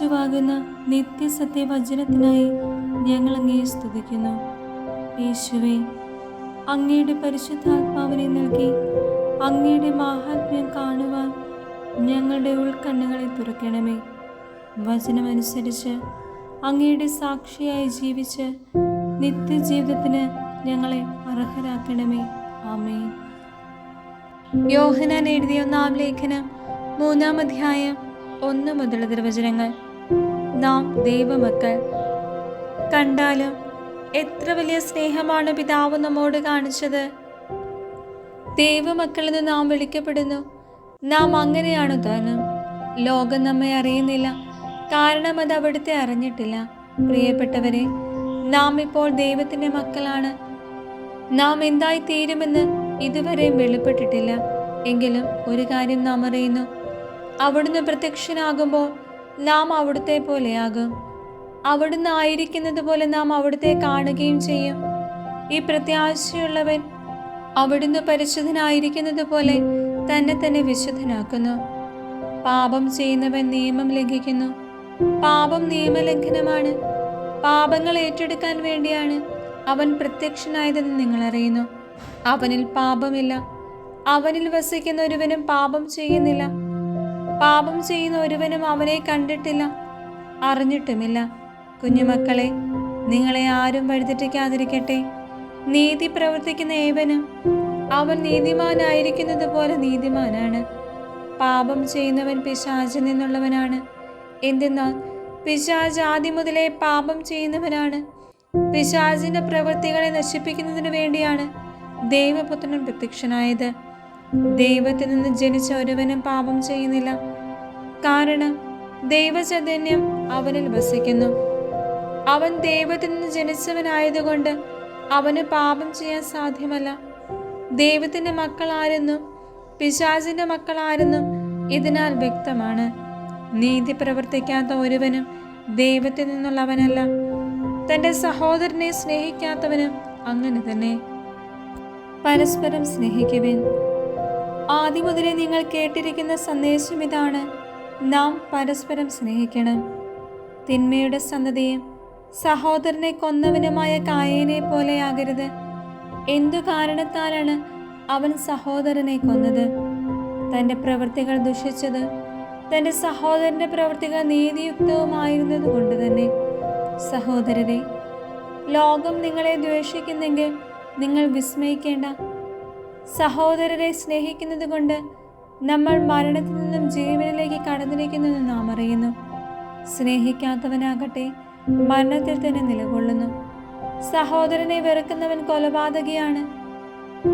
രാജാവാകുന്ന നിത്യസത്യവചനത്തിനായി ഞങ്ങൾ അങ്ങയെ സ്തുതിക്കുന്നു. യേശുവേ, അങ്ങയുടെ പരിശുദ്ധാത്മാവിനെ നൽകി അങ്ങയുടെ മാഹാത്മ്യം കാണുവാൻ ഞങ്ങളുടെ ഉൾക്കണ്ണുകളെ തുറക്കണമേ. വചനമനുസരിച്ച് അങ്ങയുടെ സാക്ഷിയായി ജീവിച്ച് നിത്യജീവിതത്തിന് ഞങ്ങളെ അർഹരാക്കണമേ. ആമേൻ. യോഹന്നാൻ എഴുതിയ 1-ാം ലേഖനം 3-ാം അധ്യായം 1 മുതൽ തിരുവചനങ്ങൾ. നാം ദൈവമക്കൾ. കണ്ടാലും എത്ര വലിയ സ്നേഹമാണ് പിതാവ് നമ്മോട് കാണിച്ചത്. ദൈവമക്കളെന്ന് നാം വിളിക്കപ്പെടുന്നു. നാം അങ്ങനെയാണ് താനും. ലോകം നമ്മെ അറിയുന്നില്ല, കാരണം അത് അവിടുത്തെ അറിഞ്ഞിട്ടില്ല. പ്രിയപ്പെട്ടവരെ, നാം ഇപ്പോൾ ദൈവത്തിൻ്റെ മക്കളാണ്. നാം എന്തായി തീരുമെന്ന് ഇതുവരെ വെളിപ്പെട്ടിട്ടില്ല. എങ്കിലും ഒരു കാര്യം നാം അറിയുന്നു: അവിടുന്ന് പ്രത്യക്ഷനാകുമ്പോൾ നാം അവിടുത്തെ പോലെയാകും. അവിടുന്ന് ആയിരിക്കുന്നത് പോലെ നാം അവിടുത്തെ കാണുകയും ചെയ്യും. ഈ പ്രത്യാശയുള്ളവൻ അവിടുന്ന് പരിശുദ്ധനായിരിക്കുന്നത് പോലെ തന്നെ തന്നെ വിശുദ്ധനാക്കുന്നു. പാപം ചെയ്യുന്നവൻ നിയമം ലംഘിക്കുന്നു. പാപം നിയമലംഘനമാണ്. പാപങ്ങൾ ഏറ്റെടുക്കാൻ വേണ്ടിയാണ് അവൻ പ്രത്യക്ഷനായതെന്ന് നിങ്ങൾ അറിയുന്നു. അവനിൽ പാപമില്ല. അവനിൽ വസിക്കുന്ന ഒരുവനും പാപം ചെയ്യുന്നില്ല. പാപം ചെയ്യുന്ന ഒരുവനും അവനെ കണ്ടിട്ടില്ല, അറിഞ്ഞിട്ടുമില്ല. കുഞ്ഞുമക്കളെ, നിങ്ങളെ ആരും വഴിതെറ്റിക്കാതിരിക്കട്ടെ. നീതി പ്രവർത്തിക്കുന്ന ഏവനും അവൻ നീതിമാനായിരിക്കുന്നത് പോലെ നീതിമാനാണ്. പാപം ചെയ്യുന്നവൻ പിശാചിൽ നിന്നുള്ളവനാണ്. എന്തെന്നാൽ പിശാച് ആദ്യം മുതലേ പാപം ചെയ്യുന്നവനാണ്. പിശാചിന്റെ പ്രവൃത്തികളെ നശിപ്പിക്കുന്നതിന് വേണ്ടിയാണ് ദൈവപുത്രൻ പ്രത്യക്ഷനായത്. ദൈവത്തിൽ നിന്ന് ജനിച്ച ഒരുവനും പാപം ചെയ്യുന്നില്ല, കാരണം ദൈവചൈതന്യം അവനിൽ വസിക്കുന്നു. അവൻ ദൈവത്തിൽ നിന്ന് ജനിച്ചവനായതുകൊണ്ട് അവന് പാപം ചെയ്യാൻ സാധ്യമല്ല. ദൈവത്തിന്റെ മക്കൾ ആരെന്നും പിശാചിന്റെ മക്കൾ ആരെന്നും ഇതിനാൽ വ്യക്തമാണ്. നീതി പ്രവർത്തിക്കാത്ത ഒരുവനും ദൈവത്തിൽ നിന്നുള്ളവനല്ല. തൻ്റെ സഹോദരനെ സ്നേഹിക്കാത്തവനും അങ്ങനെ തന്നെ. പരസ്പരം സ്നേഹിക്കുവിൻ. ആദ്യം മുതലേ നിങ്ങൾ കേട്ടിരിക്കുന്ന സന്ദേശം ഇതാണ്: നാം പരസ്പരം സ്നേഹിക്കണം. തിന്മയുടെ സന്തതിയും സഹോദരനെ കൊന്നവനുമായ കായേനെ പോലെയാകരുത്. എന്തു കാരണത്താലാണ് അവൻ സഹോദരനെ കൊന്നത്? തൻ്റെ പ്രവൃത്തികൾ ദുഷിച്ചത് തൻ്റെ സഹോദരൻ്റെ പ്രവൃത്തികൾ നീതിയുക്തവുമായിരുന്നത് കൊണ്ട് തന്നെ. സഹോദരരെ, ലോകം നിങ്ങളെ ദ്വേഷിക്കുന്നെങ്കിൽ നിങ്ങൾ വിസ്മയിക്കേണ്ട. സഹോദരരെ സ്നേഹിക്കുന്നത് കൊണ്ട് നമ്മൾ മരണത്തിൽ നിന്നും ജീവനിലേക്ക് കടന്നിരിക്കുന്നെന്ന് നാം അറിയുന്നു. സ്നേഹിക്കാത്തവനാകട്ടെ മരണത്തിൽ തന്നെ നിലകൊള്ളുന്നു. സഹോദരനെ വെറുക്കുന്നവൻ കൊലപാതകിയാണ്.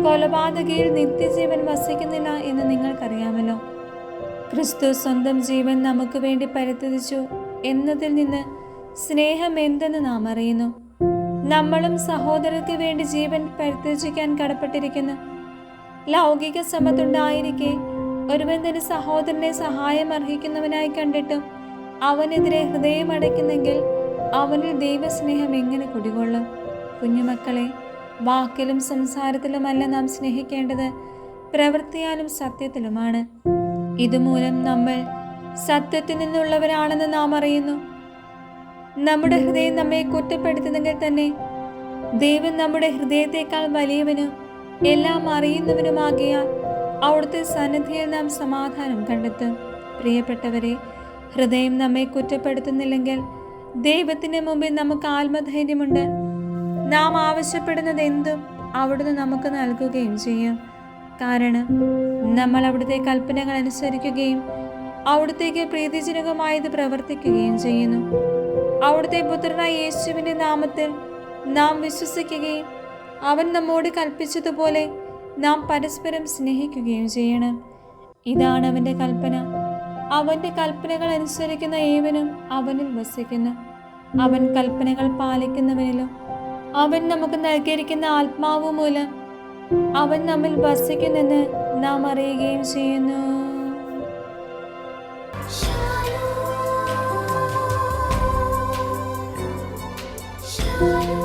കൊലപാതകിയിൽ നിത്യജീവൻ വസിക്കുന്നില്ല എന്ന് നിങ്ങൾക്കറിയാമല്ലോ. ക്രിസ്തു സ്വന്തം ജീവൻ നമുക്ക് വേണ്ടി പരിത്യജിച്ചു എന്നതിൽ നിന്ന് സ്നേഹം എന്തെന്ന് നാം അറിയുന്നു. നമ്മളും സഹോദരർക്ക് വേണ്ടി ജീവൻ പരിത്യജിക്കാൻ കടപ്പെട്ടിരിക്കുന്നു. ലൗകിക സമ്പത്തുണ്ടായിരിക്കെ ഒരുവൻ തന്റെ സഹോദരനെ സഹായം അർഹിക്കുന്നവനായി കണ്ടിട്ടും അവനെതിരെ ഹൃദയമടയ്ക്കുന്നെങ്കിൽ അവനിൽ ദൈവസ്നേഹം എങ്ങനെ കുടികൊള്ളും? കുഞ്ഞുമക്കളെ, വാക്കിലും സംസാരത്തിലുമല്ല നാം സ്നേഹിക്കേണ്ടത്, പ്രവൃത്തിയാലും സത്യത്തിലുമാണ്. ഇതുമൂലം നമ്മൾ സത്യത്തിൽ നിന്നുള്ളവരാണെന്ന് നാം അറിയുന്നു. നമ്മുടെ ഹൃദയം നമ്മെ കുറ്റപ്പെടുത്തുന്നെങ്കിൽ തന്നെ ദൈവം നമ്മുടെ ഹൃദയത്തെക്കാൾ വലിയവനും എല്ലാം അറിയുന്നവനുമാകിയാൽ അവിടുത്തെ സന്നിധിയിൽ നാം സമാധാനം കണ്ടെത്തും. പ്രിയപ്പെട്ടവരെ, ഹൃദയം നമ്മെ കുറ്റപ്പെടുത്തുന്നില്ലെങ്കിൽ ദൈവത്തിന് മുമ്പിൽ നമുക്ക് ആത്മധൈര്യമുണ്ട്. നാം ആവശ്യപ്പെടുന്നത് എന്തും അവിടുന്ന് നമുക്ക് നൽകുകയും ചെയ്യും. കാരണം നമ്മൾ അവിടുത്തെ കൽപ്പനകൾ അനുസരിക്കുകയും അവിടുത്തേക്ക് പ്രീതിജനകമായത് പ്രവർത്തിക്കുകയും ചെയ്യുന്നു. അവിടുത്തെ പുത്രനായ യേശുവിൻ്റെ നാമത്തിൽ നാം വിശ്വസിക്കുകയും അവൻ നമ്മോട് കൽപ്പിച്ചതുപോലെ നാം പരസ്പരം സ്നേഹിക്കുകയും ചെയ്യണം. ഇതാണ് അവൻ്റെ കൽപ്പന. അവൻ്റെ കൽപ്പനകൾ അനുസരിക്കുന്ന ഏവനും അവനിൽ വസിക്കുന്നു. അവൻ കൽപ്പനകൾ പാലിക്കുന്നവനിലും അവൻ നമുക്ക് നൽകിയിരിക്കുന്ന ആത്മാവ് മൂലം അവൻ നമ്മിൽ വസിക്കുന്നെന്ന് നാം അറിയുകയും ചെയ്യുന്നു. Shalom.